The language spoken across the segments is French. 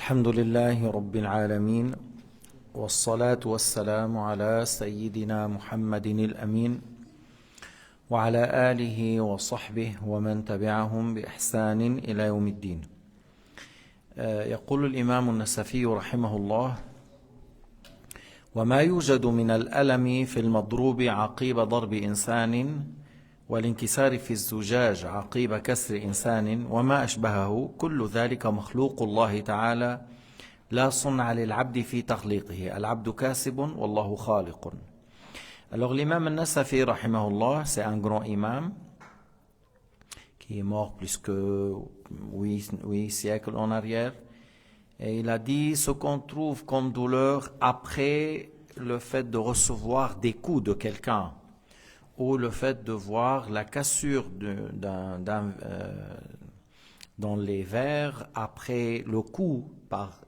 الحمد لله رب العالمين والصلاة والسلام على سيدنا محمد الأمين وعلى آله وصحبه ومن تبعهم بإحسان إلى يوم الدين. يقول الإمام النسفي رحمه الله: وما يوجد من الألم في المضروب عقيب ضرب إنسان والانكسار في الزجاج عقيب كسر إنسان وما أشبهه كل ذلك مخلوق الله تعالى لا صنع للعبد في تخليقه. العبد كاسب والله خالق. Alors l'imam al-Nasafi rahimahullah, c'est un grand imam qui est mort plus que 8 siècles en arrière, et il a dit ce qu'on trouve comme douleur après le fait de recevoir des coups de quelqu'un ou le fait de voir la cassure dans les vers après le coup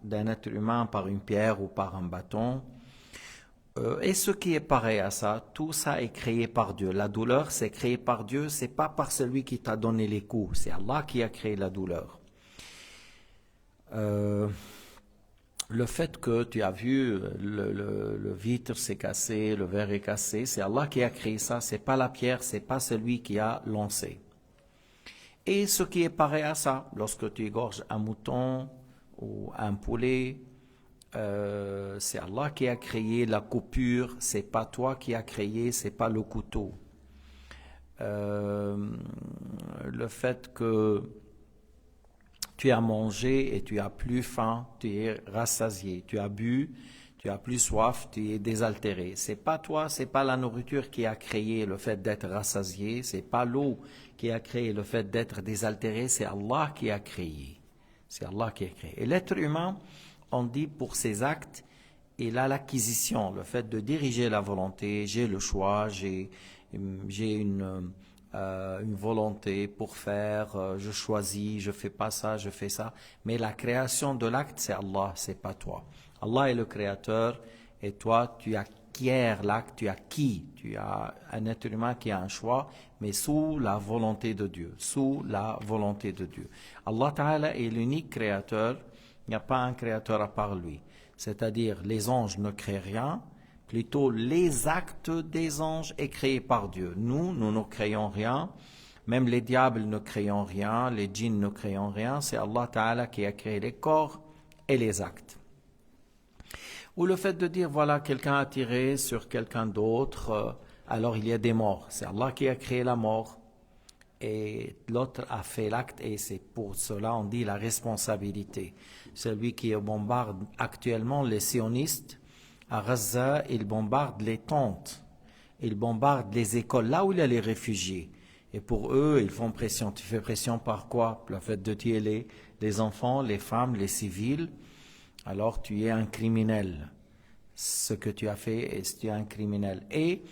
d'un être humain par une pierre ou par un bâton. Et ce qui est pareil à ça, tout ça est créé par Dieu. La douleur, c'est créé par Dieu, c'est pas par celui qui t'a donné les coups, c'est Allah qui a créé la douleur. Le fait que tu as vu le vitre s'est cassé, le verre est cassé, c'est Allah qui a créé ça, c'est pas la pierre, c'est pas celui qui a lancé. Et ce qui est pareil à ça, lorsque tu égorges un mouton ou un poulet, c'est Allah qui a créé la coupure, c'est pas toi qui a créé, c'est pas le couteau. Le fait que tu as mangé et tu as plus faim, tu es rassasié, tu as bu, tu as plus soif, tu es désaltéré. C'est pas toi, c'est pas la nourriture qui a créé le fait d'être rassasié, c'est pas l'eau qui a créé le fait d'être désaltéré, c'est Allah qui a créé. C'est Allah qui a créé. Et l'être humain, on dit pour ses actes, il a l'acquisition, le fait de diriger la volonté, j'ai le choix, j'ai une volonté pour faire, je choisis, je fais pas ça, je fais ça. Mais la création de l'acte, c'est Allah, c'est pas toi. Allah est le créateur et toi, tu acquiers l'acte, tu acquis. Tu as un être humain qui a un choix, mais sous la volonté de Dieu, sous la volonté de Dieu. Allah Ta'ala est l'unique créateur, il n'y a pas un créateur à part lui. C'est-à-dire, les anges ne créent rien, plutôt les actes des anges est créé par Dieu. Nous ne créons rien, même les diables ne créons rien, les djinns ne créons rien, c'est Allah Ta'ala qui a créé les corps et les actes. Ou le fait de dire, voilà, quelqu'un a tiré sur quelqu'un d'autre, alors il y a des morts. C'est Allah qui a créé la mort et l'autre a fait l'acte et c'est pour cela on dit la responsabilité. Celui qui bombarde actuellement les sionistes, à Gaza, ils bombardent les tentes, ils bombardent les écoles, là où il y a les réfugiés. Et pour eux, ils font pression. Tu fais pression par quoi? Le fait de tuer les enfants, les femmes, les civils. Alors tu es un criminel. Ce que tu as fait, tu es un criminel. Et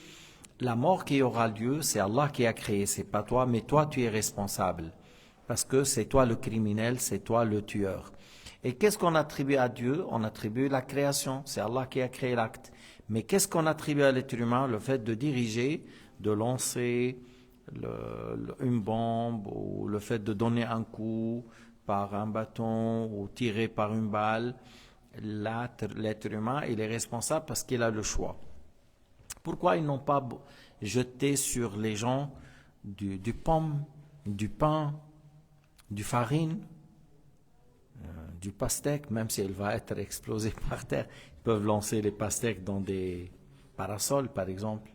la mort qui aura lieu, c'est Allah qui a créé, c'est pas toi, mais toi tu es responsable. Parce que c'est toi le criminel, c'est toi le tueur. Et qu'est-ce qu'on attribue à Dieu? On attribue la création, c'est Allah qui a créé l'acte. Mais qu'est-ce qu'on attribue à l'être humain? Le fait de diriger, de lancer une bombe, ou le fait de donner un coup par un bâton, ou tirer par une balle. L'être humain, il est responsable parce qu'il a le choix. Pourquoi ils n'ont pas jeté sur les gens du pomme, du pain, du farine, du pastèque, même si elle va être explosée par terre, ils peuvent lancer les pastèques dans des parasols, par exemple.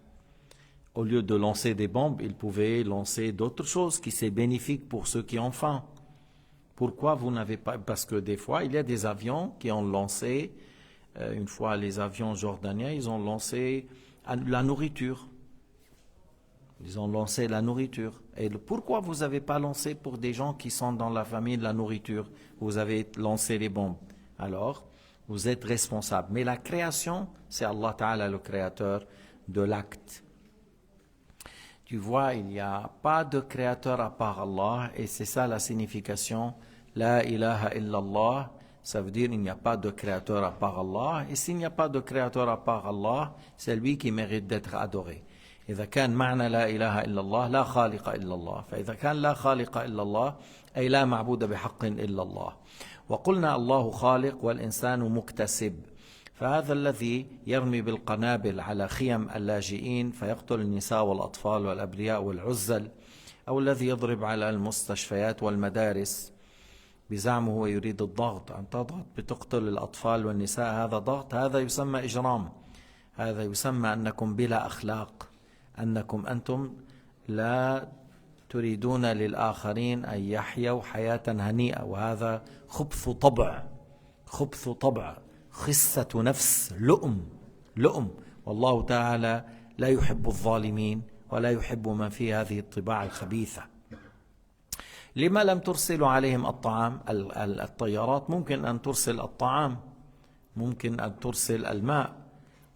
Au lieu de lancer des bombes, ils pouvaient lancer d'autres choses qui sont bénéfiques pour ceux qui ont faim. Pourquoi vous n'avez pas... Parce que des fois, il y a des avions qui ont lancé, une fois les avions jordaniens, ils ont lancé la nourriture. Ils ont lancé la nourriture. Et pourquoi vous n'avez pas lancé pour des gens qui sont dans la famille de la nourriture? Vous avez lancé les bombes. Alors, vous êtes responsable. Mais la création, c'est Allah Ta'ala le créateur de l'acte. Tu vois, il n'y a pas de créateur à part Allah, et c'est ça la signification. La ilaha illallah, ça veut dire il n'y a pas de créateur à part Allah, et s'il n'y a pas de créateur à part Allah, c'est lui qui mérite d'être adoré. إذا كان معنى لا إله إلا الله لا خالق إلا الله فإذا كان لا خالق إلا الله أي لا معبود بحق إلا الله وقلنا الله خالق والإنسان مكتسب. فهذا الذي يرمي بالقنابل على خيم اللاجئين فيقتل النساء والأطفال والأبرياء والعزل، أو الذي يضرب على المستشفيات والمدارس بزعمه هو يريد الضغط، أن تضغط بتقتل الأطفال والنساء، هذا ضغط، هذا يسمى إجرام، هذا يسمى أنكم بلا أخلاق، أنكم أنتم لا تريدون للآخرين أن يحيوا حياة هنيئة، وهذا خبث طبع، خبث طبع، خسة نفس، لؤم. والله تعالى لا يحب الظالمين ولا يحب من في هذه الطباع الخبيثة. لما لم ترسلوا عليهم الطعام؟ الطيارات ممكن أن ترسل الطعام، ممكن أن ترسل الماء،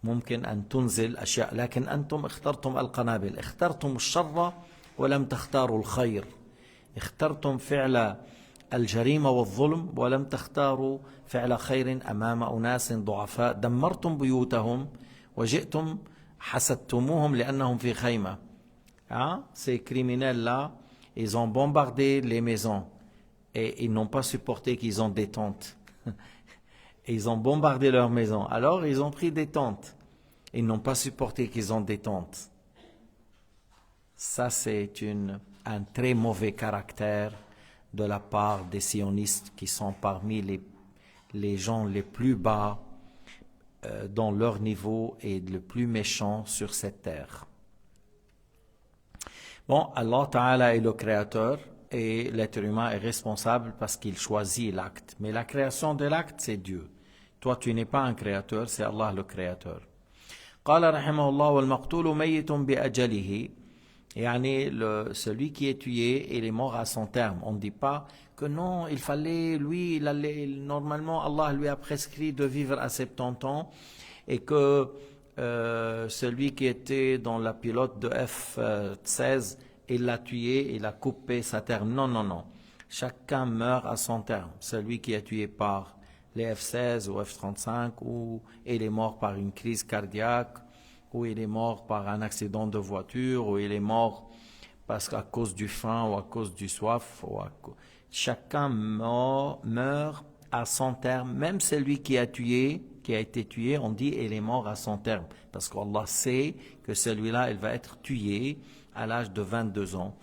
ممكن أن تنزل أشياء، لكن أنتم اخترتم القنابل، اخترتم الشر ولم تختاروا الخير، اخترتم فعل الجريمة والظلم ولم تختاروا فعل خير أمام أناس ضعفاء، دمرتم بيوتهم وجئتم حسدتموهم لأنهم في خيمة. Ces criminels-là, ils ont bombardé les maisons et ils n'ont pas supporté qu'ils ont des tentes. Et ils ont bombardé leurs maisons. Alors ils ont pris des tentes. Ils n'ont pas supporté qu'ils ont des tentes. Ça, c'est un très mauvais caractère de la part des sionistes qui sont parmi les gens les plus bas dans leur niveau et le plus méchants sur cette terre. Bon, Allah Ta'ala est le créateur et l'être humain est responsable parce qu'il choisit l'acte. Mais la création de l'acte, c'est Dieu. Toi, tu n'es pas un créateur, c'est Allah le créateur. قال رحمه الله والمقتول ميت بأجله. Yani celui qui est tué, il est mort à son terme. On ne dit pas que non, il fallait, lui, normalement Allah lui a prescrit de vivre à 70 ans et que celui qui était dans la pilote de F-16, il l'a tué, il a coupé sa terme. Non, non, non. Chacun meurt à son terme. Celui qui est tué par les F-16 ou F-35 ou il est mort par une crise cardiaque, ou il est mort par un accident de voiture, ou il est mort parce qu'à cause du faim ou à cause du soif. Chacun meurt à son terme. Même celui qui a été tué, on dit il est mort à son terme. Parce qu'Allah sait que celui-là, il va être tué à l'âge de 22 ans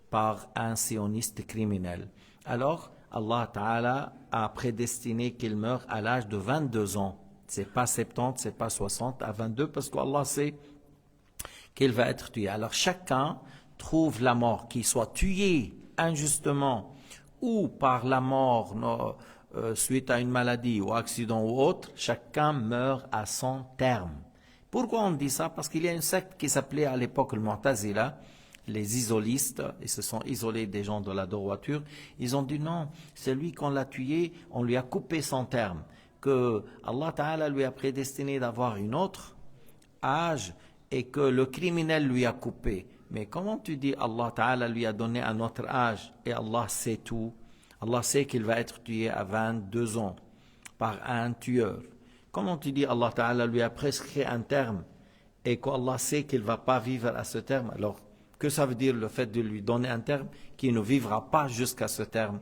par un sioniste criminel. Alors, Allah Ta'ala a prédestiné qu'il meure à l'âge de 22 ans. C'est pas 70, c'est pas 60, à 22, parce qu'Allah sait qu'il va être tué. Alors chacun trouve la mort, qu'il soit tué injustement ou par la mort suite à une maladie ou accident ou autre, chacun meurt à son terme. Pourquoi on dit ça? Parce qu'il y a une secte qui s'appelait à l'époque le Mu'tazila, les isolistes, ils se sont isolés des gens de la droiture. Ils ont dit non, celui qu'on l'a tué, on lui a coupé son terme, que Allah Ta'ala lui a prédestiné d'avoir une autre âge et que le criminel lui a coupé. Mais comment tu dis Allah Ta'ala lui a donné un autre âge et Allah sait tout? Allah sait qu'il va être tué à 22 ans par un tueur. Comment tu dis Allah Ta'ala lui a prescrit un terme et qu'Allah sait qu'il ne va pas vivre à ce terme? Alors, que ça veut dire le fait de lui donner un terme qui ne vivra pas jusqu'à ce terme?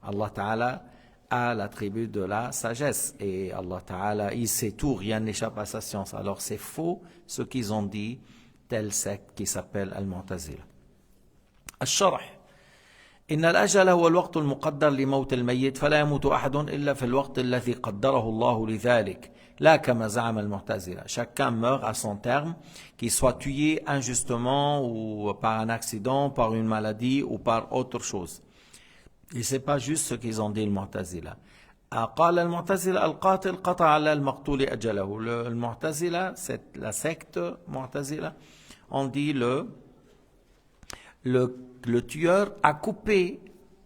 Allah Ta'ala a l'attribut de la sagesse et Allah Ta'ala, il sait tout, rien n'échappe à sa science. Alors c'est faux ce qu'ils ont dit, telle secte qui s'appelle Al-Mu'tazila. الشرح إن الأجل هو الوقت المقدر لموت الميت فلا يموت أحد إلا في الوقت الذي قدره الله لذلك لا كما زعم المعتزلة. Chacun meurt à son terme, qu'il soit tué injustement ou par un accident, par une maladie ou par autre chose. Et c'est pas juste ce qu'ils ont dit le Mu'tazila. قال المعتزلة القاتل قطع على المقتول أجله. Le Mu'tazila, c'est la secte Mu'tazila, on dit le tueur a coupé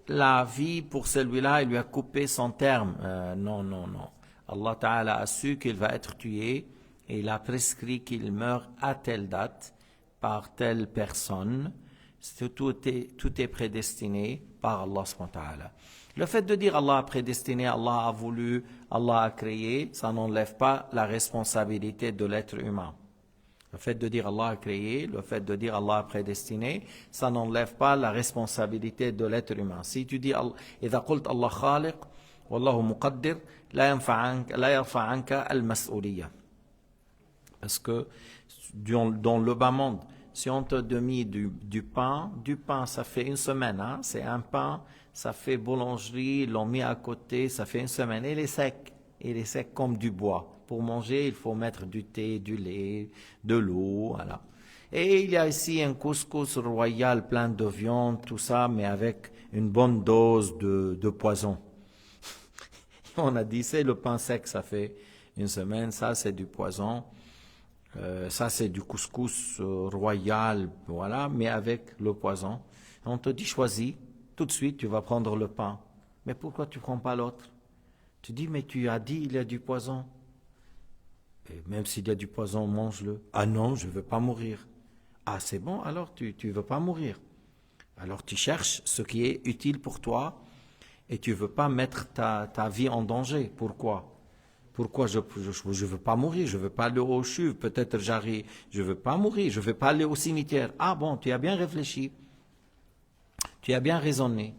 la vie pour celui-là, il lui a coupé son terme. Non, non, non. Allah Ta'ala a su qu'il va être tué et il a prescrit qu'il meurt à telle date par telle personne. Tout est prédestiné par Allah subhanahu wa ta'ala. Le fait de dire Allah a prédestiné, Allah a voulu, Allah a créé, ça n'enlève pas la responsabilité de l'être humain. Le fait de dire Allah a créé, le fait de dire Allah a prédestiné, ça n'enlève pas la responsabilité de l'être humain. Si tu dis إذا قلت الله خالق والله مقدر لا يرفع عنك المسؤولية. Parce que dans le bas monde, si on te donne du pain, ça fait une semaine, hein, c'est un pain, ça fait boulangerie, ils l'ont mis à côté, ça fait une semaine, et il est sec comme du bois. Pour manger, il faut mettre du thé, du lait, de l'eau, voilà. Et il y a ici un couscous royal plein de viande, tout ça, mais avec une bonne dose de poison. On a dit, c'est le pain sec, ça fait une semaine, ça c'est du poison. Ça c'est du couscous royal, voilà, mais avec le poison. On te dit choisis, tout de suite tu vas prendre le pain. Mais pourquoi tu ne prends pas l'autre? Tu dis mais tu as dit il y a du poison. Et même s'il y a du poison, mange-le. Ah non, je ne veux pas mourir. Ah c'est bon, alors tu ne veux pas mourir. Alors tu cherches ce qui est utile pour toi et tu ne veux pas mettre ta vie en danger. Pourquoi? Pourquoi je veux pas mourir, je veux pas aller au CHUV, peut-être j'arrive, je veux pas mourir, je veux pas aller au cimetière. Ah bon, tu as bien réfléchi, tu as bien raisonné.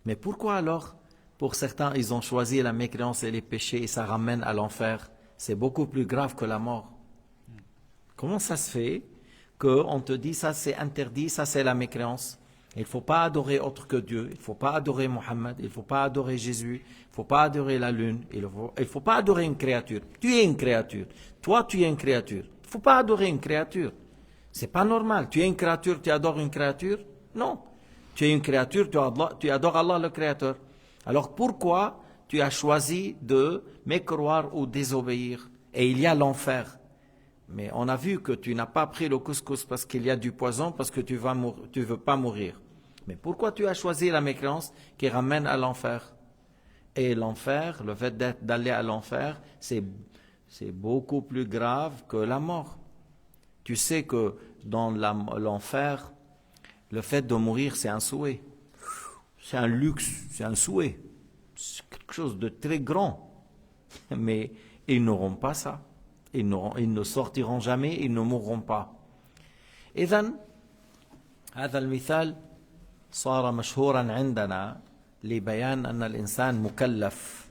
Mais pourquoi alors, pour certains, ils ont choisi la mécréance et les péchés et ça ramène à l'enfer? C'est beaucoup plus grave que la mort. Comment ça se fait qu'on te dit ça c'est interdit, ça c'est la mécréance? Il ne faut pas adorer autre que Dieu, il ne faut pas adorer Mohammed, il ne faut pas adorer Jésus, il ne faut pas adorer la lune, il ne faut pas adorer une créature. Tu es une créature, toi tu es une créature. Il ne faut pas adorer une créature. C'est pas normal. Tu es une créature, tu adores une créature? Non. Tu es une créature, tu adores Allah le Créateur. Alors pourquoi tu as choisi de mécroire ou désobéir? Et il y a l'enfer. Mais on a vu que tu n'as pas pris le couscous parce qu'il y a du poison, parce que tu veux pas mourir. Mais pourquoi tu as choisi la mécréance qui ramène à l'enfer? Et l'enfer, le fait d'aller à l'enfer, c'est beaucoup plus grave que la mort. Tu sais que dans l'enfer, le fait de mourir, c'est un souhait. C'est un luxe, c'est un souhait. C'est quelque chose de très grand. Mais ils n'auront pas ça. Ils ne sortiront jamais, ils ne mourront pas. إذن هذا المثال صار مشهورا عندنا لبيان أن الإنسان مكلف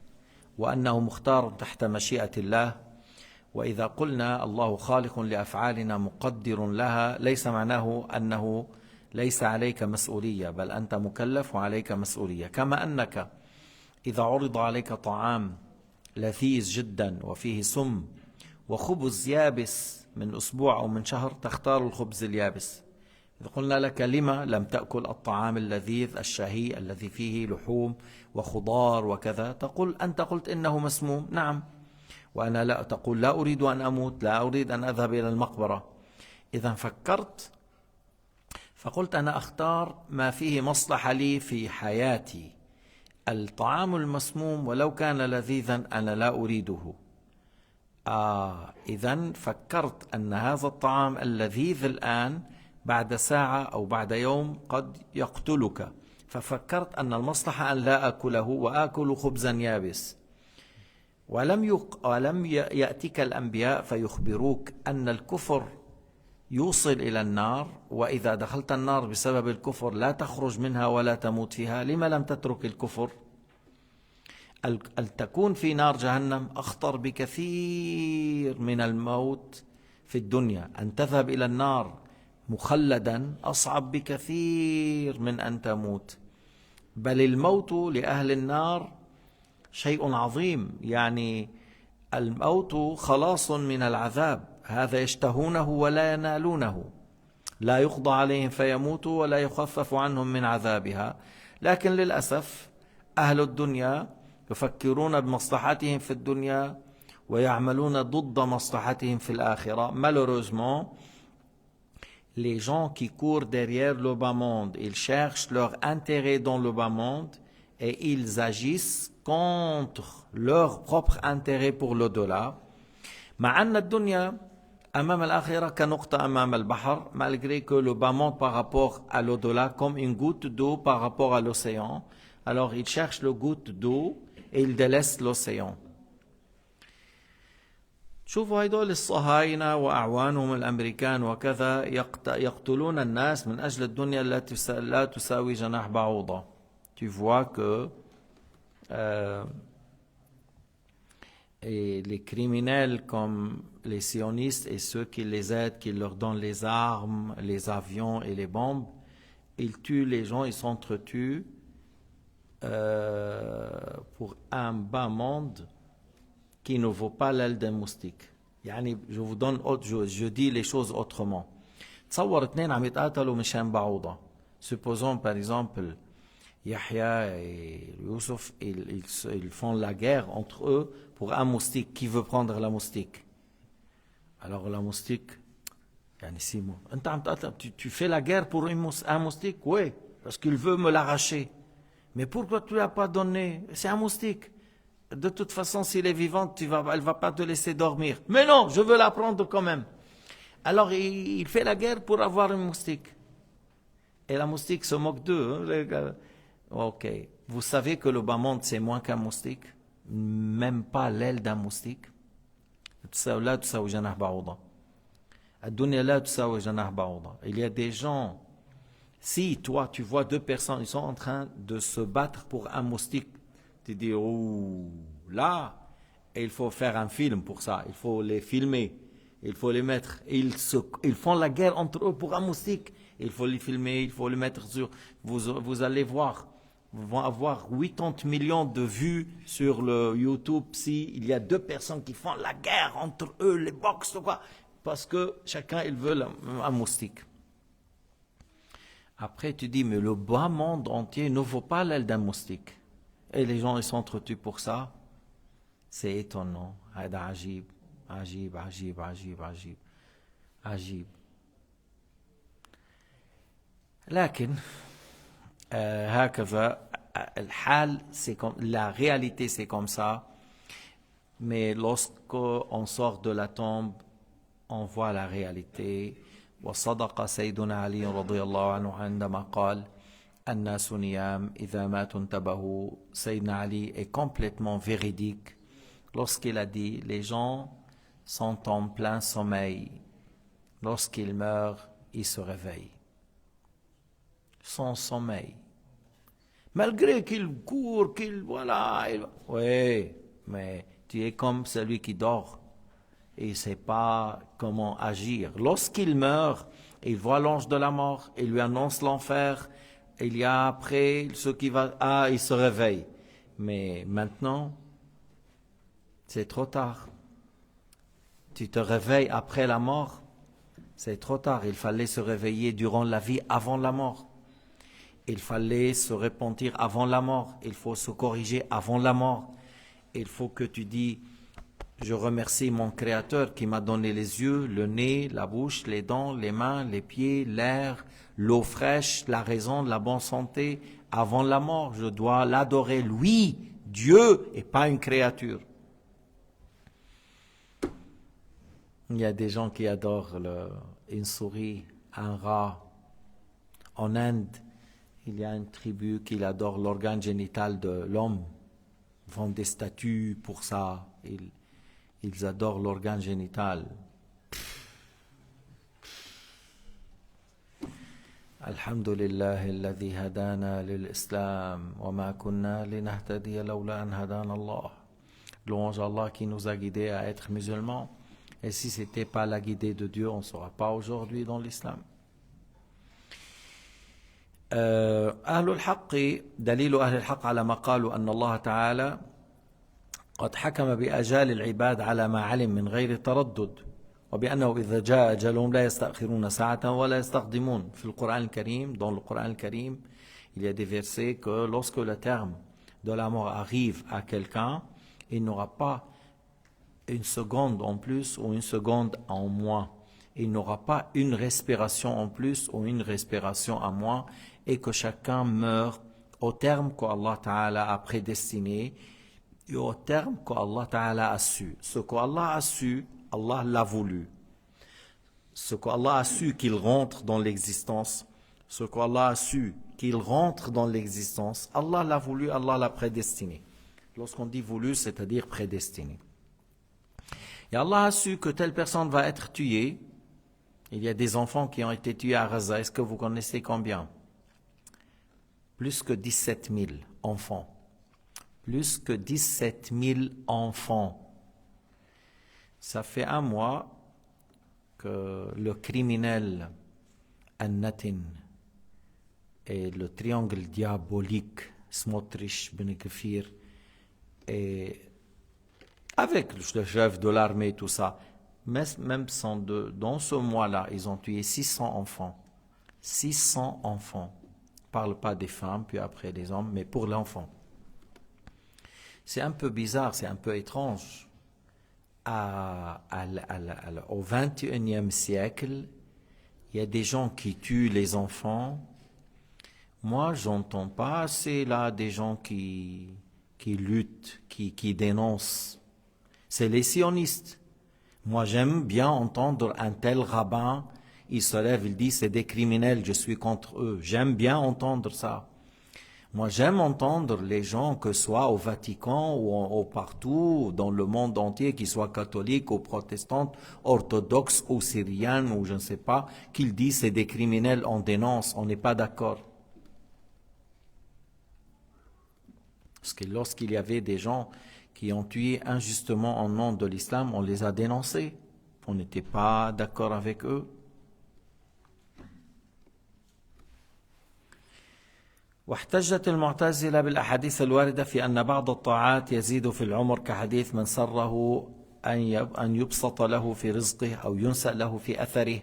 وأنه مختار تحت مشيئة الله. وإذا قلنا الله خالق لأفعالنا مقدر لها ليس معناه أنه ليس عليك مسؤولية، بل أنت مكلف وعليك مسؤولية. كما أنك إذا عرض عليك طعام لذيذ جدا وفيه سم وخبز يابس من أسبوع أو من شهر تختار الخبز اليابس. إذا قلنا لك لما لم تأكل الطعام اللذيذ الشهي الذي فيه لحوم وخضار وكذا، تقول أنت قلت إنه مسموم. نعم. وأنا لا تقول لا أريد أن أموت، لا أريد أن أذهب إلى المقبرة. إذا فكرت فقلت أنا أختار ما فيه مصلحة لي في حياتي. الطعام المسموم ولو كان لذيذا أنا لا أريده. إذن فكرت أن هذا الطعام اللذيذ الآن بعد ساعة أو بعد يوم قد يقتلك، ففكرت أن المصلحة أن لا أكله وآكل خبزا يابس. ولم يأتك الأنبياء فيخبروك أن الكفر يوصل إلى النار، وإذا دخلت النار بسبب الكفر لا تخرج منها ولا تموت فيها. لما لم تترك الكفر؟ أن تكون في نار جهنم أخطر بكثير من الموت في الدنيا. أن تذهب إلى النار مخلدا أصعب بكثير من أن تموت. بل الموت لأهل النار شيء عظيم، يعني الموت خلاص من العذاب. هذا يشتهونه ولا ينالونه، لا يقضى عليهم فيموتوا ولا يخفف عنهم من عذابها. لكن للأسف أهل الدنيا يفكرون بمصلحتهم في الدنيا ويعملون ضد مصلحتهم في الآخرة. Malheureusement, les gens qui courent derrière le bas monde, ils cherchent leur intérêt dans le bas monde et ils agissent contre leur propre intérêt pour l'au-delà. مع أن الدنيا أمام الآخرة كنقطة أمام البحر، malgré que le bas monde par rapport à l'au-delà comme une goutte d'eau par rapport à l'océan. Alors ils cherchent le goutte d'eau et ils délaissent l'océan. شوفوا هيدول الصهاينة وأعوانهم الأمريكان وكذا يقتلون الناس من أجل الدنيا التي لا تساوي جناح بعوضة. Tu vois que Euh, et les criminels comme les sionistes et ceux qui les aident, qui leur donnent les armes, les avions et les bombes, ils tuent les gens, ils s'entretuent pour un bas monde qui ne vaut pas l'aile d'un moustique. يعني je vous donne je dis les choses autrement. تصور اثنين عم يتقاتلوا مشان بعوضة. Supposons par exemple Yahya et Youssef, ils font la guerre entre eux pour un moustique. Qui veut prendre la moustique? Alors la moustique, يعني Simon, tu fais la guerre pour un moustique? Oui, parce qu'il veut me l'arracher. Mais pourquoi tu ne l'as pas donné? C'est un moustique. De toute façon, s'il est vivant, elle ne va pas te laisser dormir. Mais non, je veux la prendre quand même. Alors il fait la guerre pour avoir une moustique. Et la moustique se moque d'eux. Les gars. Ok. Vous savez que le bas monde, c'est moins qu'un moustique? Même pas l'aile d'un moustique. Il y a des gens, si toi tu vois deux personnes, ils sont en train de se battre pour un moustique, tu dis, oh, là, et il faut faire un film pour ça, il faut les filmer, il faut les mettre, ils font la guerre entre eux pour un moustique, il faut les filmer, il faut les mettre sur, vous allez voir, vont avoir 80 millions de vues sur le YouTube si il y a deux personnes qui font la guerre entre eux, les box, quoi, parce que chacun il veut un moustique. Après tu dis mais le bas monde entier ne vaut pas l'aile d'un moustique et les gens ils s'entretuent pour ça. C'est étonnant. هذا عجيب عجيب عجيب عجيب عجيب عجيب. لكن هكذا الحال, c'est comme la réalité, c'est comme ça. Mais lorsqu'on sort de la tombe, on voit la réalité. وصدق سيدنا علي رضي الله عنه عندما قال الناس نيام إذا ماتوا انتبهوا. Sayyidina Ali est complètement véridique lorsqu'il a dit les gens sont en plein sommeil, lorsqu'ils meurent ils se réveillent. Son sommeil, malgré qu'il court, qu'il voilà, oui, mais tu es comme celui qui dort et il ne sait pas comment agir. Lorsqu'il meurt, il voit l'ange de la mort, il lui annonce l'enfer, il y a après ce qui va, il se réveille. Mais maintenant, c'est trop tard. Tu te réveilles après la mort, c'est trop tard. Il fallait se réveiller durant la vie avant la mort. Il fallait se repentir avant la mort. Il faut se corriger avant la mort. Il faut que tu dis, je remercie mon Créateur qui m'a donné les yeux, le nez, la bouche, les dents, les mains, les pieds, l'air, l'eau fraîche, la raison, la bonne santé. Avant la mort, je dois l'adorer, lui, Dieu, et pas une créature. Il y a des gens qui adorent une souris, un rat. En Inde, il y a une tribu qui adore l'organe génital de l'homme. Ils font des statues pour ça. Ils adorent l'organe génital. Alhamdulillah alladhi hadana lil-Islam wa ma kunna linahtadiya lawla an hadana Allah. Louange à Allah qui nous a guidés à être musulmans. Et si ce n'était pas la guidée de Dieu, on ne sera pas aujourd'hui dans l'islam. أهل الحق دليل أهل الحق على ما قالوا أن الله تعالى قد حكم بأجال العباد على ما علم من غير تردد وبأنه إذا جاء أجلهم لا يستأخرون ساعة ولا يستقدمون. في القرآن الكريم, dans le Coran الكريم, il y a des versets que lorsque le terme de la mort arrive à quelqu'un, il n'aura pas une seconde en plus ou une seconde en moins. Il n'aura pas une respiration en plus ou une respiration en moins, et que chacun meurt au terme qu'Allah Ta'ala a prédestiné et au terme qu'Allah Ta'ala a su. Ce qu'Allah a su, Allah l'a voulu. Ce qu'Allah a su qu'il rentre dans l'existence, ce qu'Allah a su qu'il rentre dans l'existence, Allah l'a voulu, Allah l'a prédestiné. Lorsqu'on dit voulu, c'est-à-dire prédestiné. Et Allah a su que telle personne va être tuée. Il y a des enfants qui ont été tués à Gaza. Est-ce que vous connaissez combien? Plus que 17 000 enfants. plus que 17 000 enfants. Ça fait un mois que le criminel An-Natin et le triangle diabolique Smotrich, Ben Gvir, et avec le chef de l'armée, tout ça, même dans ce mois-là, ils ont tué 600 enfants. 600 enfants. On ne parle pas des femmes, puis après des hommes, mais pour l'enfant. C'est un peu bizarre, c'est un peu étrange. Au XXIe siècle, il y a des gens qui tuent les enfants. Moi, j'entends pas assez là des gens qui luttent, qui dénoncent. C'est les sionistes. Moi, j'aime bien entendre un tel rabbin, il se lève, il dit c'est des criminels, je suis contre eux. J'aime bien entendre ça. Moi, j'aime entendre les gens, que ce soit au Vatican ou partout, dans le monde entier, qu'ils soient catholiques ou protestants, orthodoxes ou syriens ou je ne sais pas, qu'ils disent c'est des criminels, on dénonce, on n'est pas d'accord. Parce que lorsqu'il y avait des gens qui ont tué injustement en nom de l'islam, on les a dénoncés. On n'était pas d'accord avec eux. واحتجت المعتزلة بالأحاديث الواردة في أن بعض الطاعات يزيد في العمر كحديث من سره أن يبسط له في رزقه أو ينسأ له في أثره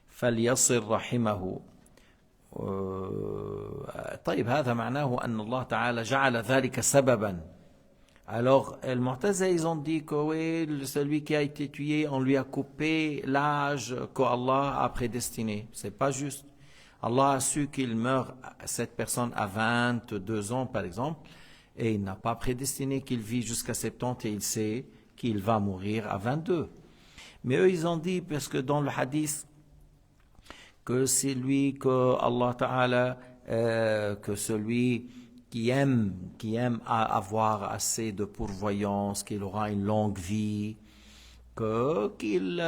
فليصل رحمه. طيب هذا معناه أن الله تعالى جعل ذلك سببا. Alors, les Mu'tazila, ils ont dit que oui, celui qui a été tué, on lui a coupé l'âge qu'Allah a prédestiné. C'est pas juste. Allah a su qu'il meurt, cette personne, à 22 ans, par exemple, et il n'a pas prédestiné qu'il vit jusqu'à 70 et il sait qu'il va mourir à 22. Mais eux, ils ont dit, parce que dans le hadith, que c'est lui que Allah Ta'ala, que celui qui aime avoir assez de pourvoyance, qu'il aura une longue vie, qu'il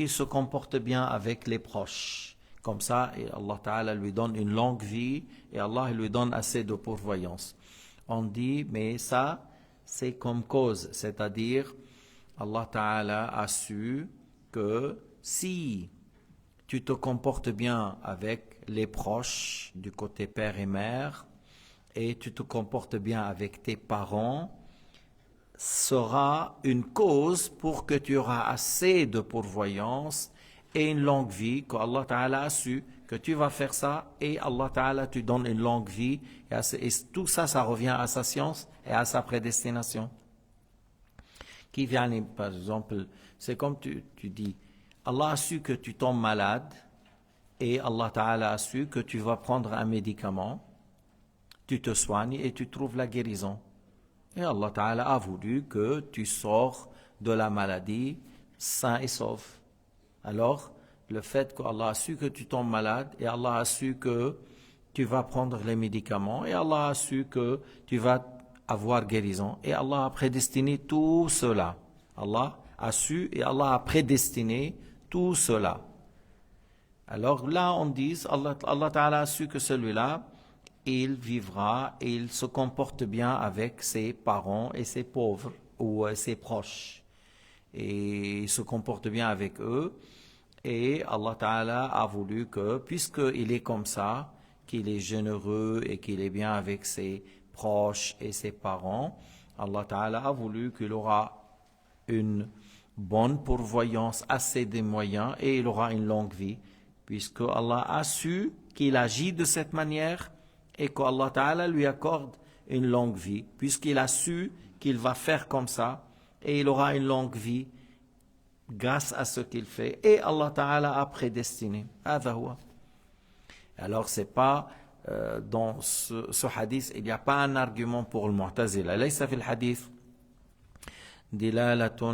se comporte bien avec les proches. Comme ça, et Allah Ta'ala lui donne une longue vie et Allah lui donne assez de pourvoyance. On dit, mais ça, c'est comme cause, c'est-à-dire, Allah Ta'ala a su que si tu te comportes bien avec les proches du côté père et mère, et tu te comportes bien avec tes parents, sera une cause pour que tu auras assez de pourvoyance et une longue vie, que Allah Ta'ala a su que tu vas faire ça, et Allah Ta'ala te donne une longue vie, et tout ça, ça revient à sa science et à sa prédestination. Qui vient, par exemple, c'est comme tu dis, Allah a su que tu tombes malade, et Allah Ta'ala a su que tu vas prendre un médicament, tu te soignes et tu trouves la guérison. Et Allah Ta'ala a voulu que tu sors de la maladie sain et sauf. Alors, le fait qu'Allah a su que tu tombes malade, et Allah a su que tu vas prendre les médicaments, et Allah a su que tu vas avoir guérison, et Allah a prédestiné tout cela. Allah a su et Allah a prédestiné tout cela. Alors là, on dit, Allah Ta'ala a su que celui-là, il vivra et il se comporte bien avec ses parents et ses pauvres ou ses proches. Et il se comporte bien avec eux. Et Allah Ta'ala a voulu que, puisqu'il est comme ça, qu'il est généreux et qu'il est bien avec ses proches et ses parents, Allah Ta'ala a voulu qu'il aura une bonne pourvoyance, assez de moyens, et il aura une longue vie, puisque Allah a su qu'il agit de cette manière et qu'Allah Ta'ala lui accorde une longue vie, puisqu'il a su qu'il va faire comme ça, et il aura une longue vie grâce à ce qu'il fait, et Allah Ta'ala a prédestiné. Alors c'est pas dans ce hadith, il n'y a pas un argument pour le Mu'tazila. ليس في الحديث دلالة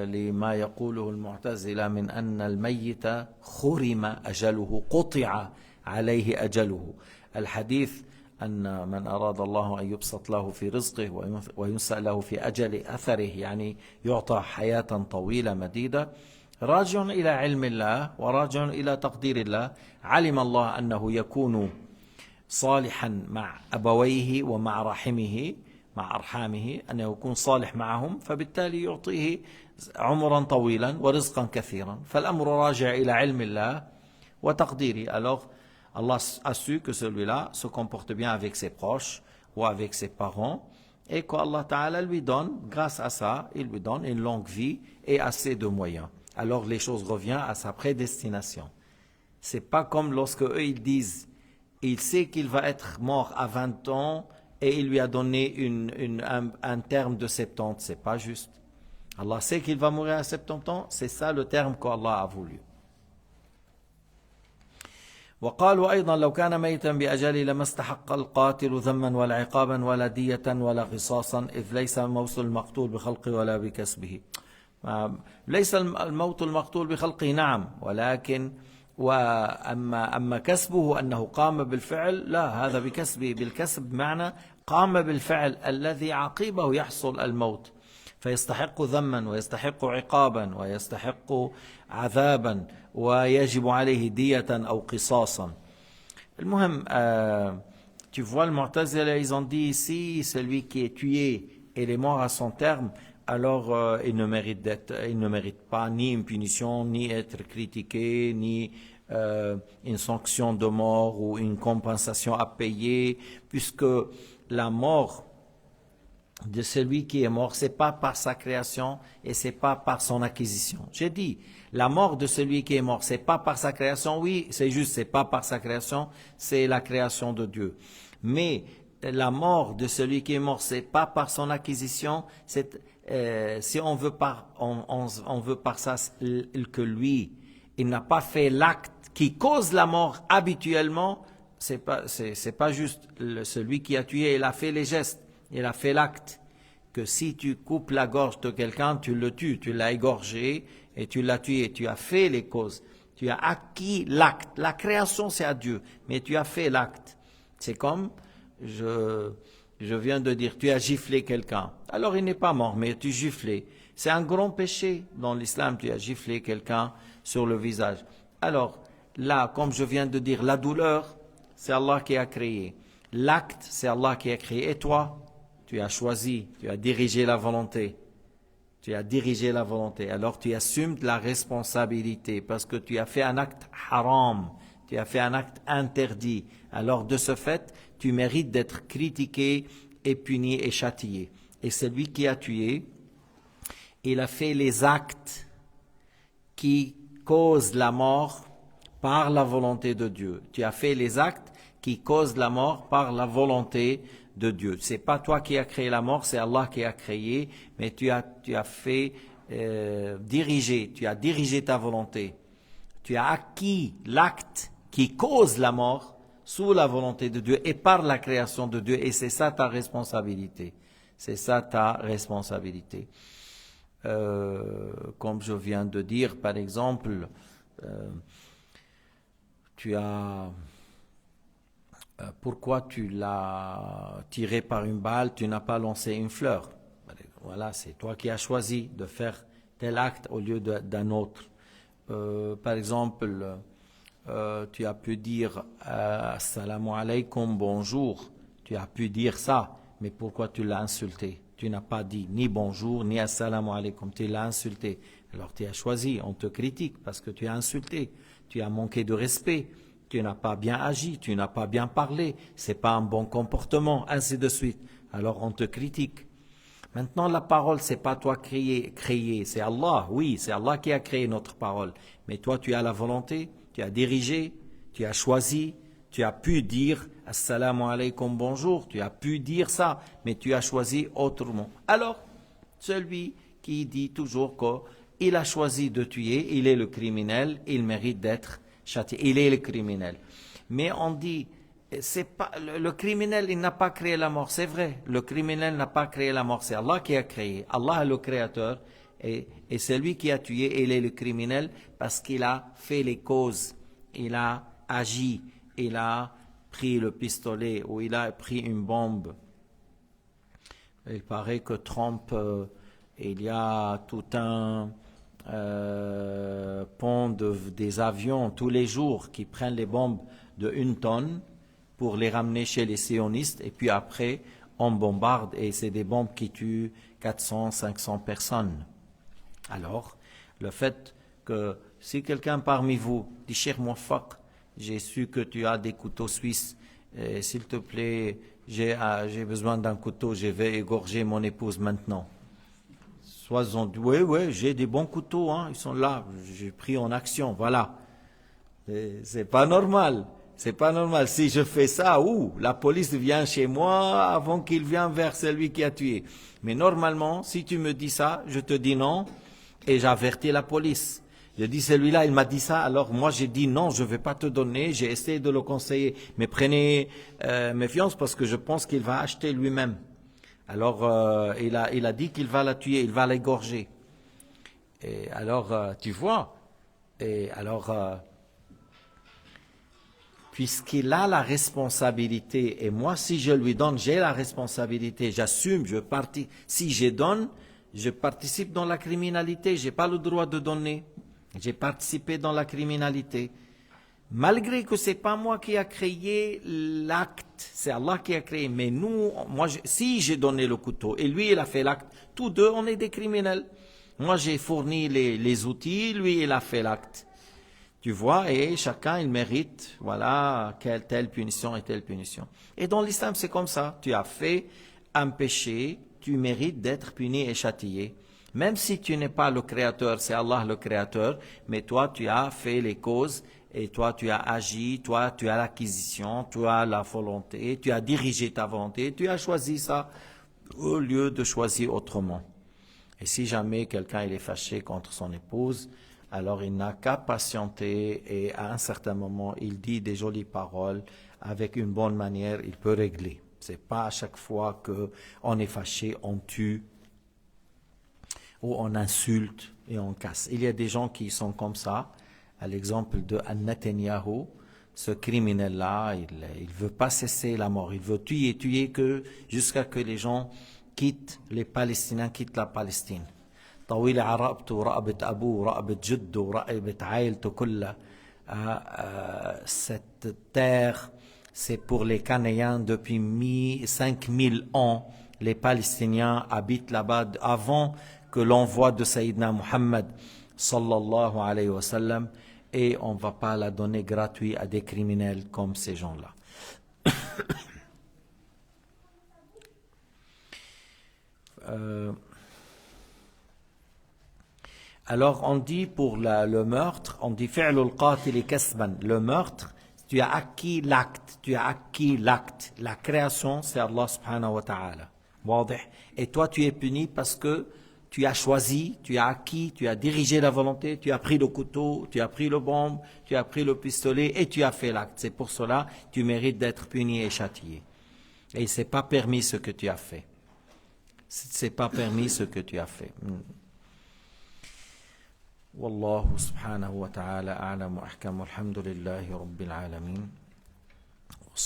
لما يقوله المعتزلة من أن الميت خرم أجله قطع عليه أجله. الحديث أن من أراد الله أن يبسط له في رزقه وينسأ له في أجل أثره، يعني يعطى حياة طويلة مديدة، راجع إلى علم الله وراجع إلى تقدير الله. علم الله أنه يكون صالحا مع أبويه ومع رحمه مع أرحامه أنه يكون صالح معهم فبالتالي يعطيه عمرا طويلا ورزقا كثيرا فالأمر راجع إلى علم الله وتقديره. Alors Allah a su que celui-là se comporte bien avec ses proches ou avec ses parents et qu'Allah Ta'ala lui donne, grâce à ça, il lui donne une longue vie et assez de moyens. Alors les choses reviennent à sa prédestination. C'est pas comme lorsque eux ils disent, il sait qu'il va être mort à 20 ans et il lui a donné un terme de 70. C'est pas juste. Allah sait qu'il va mourir à 70 ans, c'est ça le terme qu'Allah a voulu. وقالوا أيضا لو كان ميتا بأجل لما استحق القاتل ذما ولا عقابا ولا دية ولا قصاصا إذ ليس موت المقتول بخلقه ولا بكسبه. ليس الموت المقتول بخلقه نعم ولكن أما كسبه أنه قام بالفعل لا هذا بكسبه بالكسب بمعنى قام بالفعل الذي عقيبه يحصل الموت فيستحق ذما ويستحق عقابا ويستحق عذابا ويجب عليه دية أو قصاصا. المهم tu vois le Mu'tazila ils ont dit ici celui qui est tué et est mort à son terme alors il ne mérite pas ni une punition ni être critiqué ni une sanction de mort ou une compensation à payer puisque la mort de celui qui est mort, c'est pas par sa création et c'est pas par son acquisition. J'ai dit, la mort de celui qui est mort, c'est pas par sa création. Oui, c'est juste, c'est pas par sa création, c'est la création de Dieu. Mais la mort de celui qui est mort, c'est pas par son acquisition. C'est si on veut par ça que lui, il n'a pas fait l'acte qui cause la mort habituellement. C'est pas juste celui qui a tué, il a fait les gestes. Il a fait l'acte que si tu coupes la gorge de quelqu'un, tu le tues, tu l'as égorgé et tu l'as tué, tu as fait les causes, tu as acquis l'acte. La création c'est à Dieu, mais tu as fait l'acte. C'est comme, je viens de dire, tu as giflé quelqu'un. Alors il n'est pas mort, mais tu giflé. C'est un grand péché dans l'islam, tu as giflé quelqu'un sur le visage. Alors là, comme je viens de dire, la douleur, c'est Allah qui a créé. L'acte, c'est Allah qui a créé. Et toi, tu as choisi, tu as dirigé la volonté. Tu as dirigé la volonté. Alors tu assumes la responsabilité parce que tu as fait un acte haram. Tu as fait un acte interdit. Alors de ce fait, tu mérites d'être critiqué et puni et châtié. Et celui qui a tué, il a fait les actes qui causent la mort par la volonté de Dieu. Tu as fait les actes qui causent la mort par la volonté de Dieu. C'est pas toi qui as créé la mort, c'est Allah qui a créé, mais tu as fait diriger, tu as dirigé ta volonté. Tu as acquis l'acte qui cause la mort sous la volonté de Dieu et par la création de Dieu, et c'est ça ta responsabilité. C'est ça ta responsabilité. Comme je viens de dire, par exemple, tu as... Pourquoi tu l'as tiré par une balle, tu n'as pas lancé une fleur? Voilà, c'est toi qui as choisi de faire tel acte au lieu d'un autre. Par exemple, tu as pu dire Assalamu alaikum, bonjour. Tu as pu dire ça, mais pourquoi tu l'as insulté? Tu n'as pas dit ni bonjour, ni Assalamu alaikum, tu l'as insulté. Alors tu as choisi, on te critique parce que tu as insulté, tu as manqué de respect. Tu n'as pas bien agi, tu n'as pas bien parlé, c'est pas un bon comportement, ainsi de suite. Alors on te critique. Maintenant la parole, c'est pas toi créé, c'est Allah, oui, c'est Allah qui a créé notre parole. Mais toi tu as la volonté, tu as dirigé, tu as choisi, tu as pu dire Assalamu alaikum, bonjour, tu as pu dire ça, mais tu as choisi autrement. Alors, celui qui dit toujours qu'il a choisi de tuer, il est le criminel, il mérite d'être châtié. Il est le criminel. Mais on dit, c'est pas le criminel, il n'a pas créé la mort. C'est vrai, le criminel n'a pas créé la mort. C'est Allah qui a créé. Allah est le créateur. Et c'est lui qui a tué. Il est le criminel parce qu'il a fait les causes. Il a agi. Il a pris le pistolet ou il a pris une bombe. Il paraît que Trump, il y a tout un... pont des avions tous les jours qui prennent les bombes de 1 tonne pour les ramener chez les sionistes, et puis après, on bombarde, et c'est des bombes qui tuent 400, 500 personnes. Alors, le fait que si quelqu'un parmi vous dit « Cher Mouafak, j'ai su que tu as des couteaux suisses, s'il te plaît, j'ai besoin d'un couteau, je vais égorger mon épouse maintenant. » Soit ils ont dit « Oui, j'ai des bons couteaux, hein, ils sont là, j'ai pris en action, voilà. » C'est pas normal. C'est pas normal. Si je fais ça, la police vient chez moi avant qu'il vienne vers celui qui a tué. Mais normalement, si tu me dis ça, je te dis non et j'avertis la police. Je dis celui-là, il m'a dit ça, alors moi j'ai dit non, je ne vais pas te donner, j'ai essayé de le conseiller. Mais prenez méfiance parce que je pense qu'il va acheter lui-même. Alors il a dit qu'il va la tuer, il va l'égorger. Et alors, tu vois, et alors... puisqu'il a la responsabilité, et moi, si je lui donne, j'ai la responsabilité, j'assume, si je donne, je participe dans la criminalité, j'ai pas le droit de donner. J'ai participé dans la criminalité. Malgré que c'est pas moi qui a créé l'acte, c'est Allah qui a créé, mais si j'ai donné le couteau, et lui, il a fait l'acte, tous deux, on est des criminels. Moi, j'ai fourni les outils, lui, il a fait l'acte. Tu vois, et chacun, il mérite, voilà, telle punition et telle punition. Et dans l'islam, c'est comme ça. Tu as fait un péché, tu mérites d'être puni et châtié. Même si tu n'es pas le créateur, c'est Allah le créateur, mais toi, tu as fait les causes, et toi, tu as agi, toi, tu as l'acquisition, tu as la volonté, tu as dirigé ta volonté, tu as choisi ça au lieu de choisir autrement. Et si jamais quelqu'un il est fâché contre son épouse, alors il n'a qu'à patienter et à un certain moment, il dit des jolies paroles avec une bonne manière, il peut régler. C'est pas à chaque fois qu'on est fâché, on tue ou on insulte et on casse. Il y a des gens qui sont comme ça, à l'exemple de Netanyahu, ce criminel-là, il veut pas cesser la mort, il veut tuer jusqu'à que les gens les Palestiniens quittent la Palestine. طويل عرقبته ورقبة أبوه ورقبة جده ورقبة عائلته كلها. Cette terre, c'est pour les Cananéens depuis 5000 ans. Les Palestiniens habitent là-bas avant que l'envoi de Sayyidina Muhammad sallallahu alayhi wa sallam, et on ne va pas la donner gratuite à des criminels comme ces gens-là. Alors on dit pour le meurtre, on dit fi'lul qatil kasban. Le meurtre, tu as acquis l'acte. La création, c'est Allah subhanahu wa ta'ala. Et toi tu es puni parce que tu as choisi, tu as acquis, tu as dirigé la volonté, tu as pris le couteau, tu as pris le bombe, tu as pris le pistolet et tu as fait l'acte. C'est pour cela que tu mérites d'être puni et châtié. Et c'est pas permis ce que tu as fait. C'est pas permis ce que tu as fait. والله سبحانه وتعالى أعلم وأحكم والحمد لله رب العالمين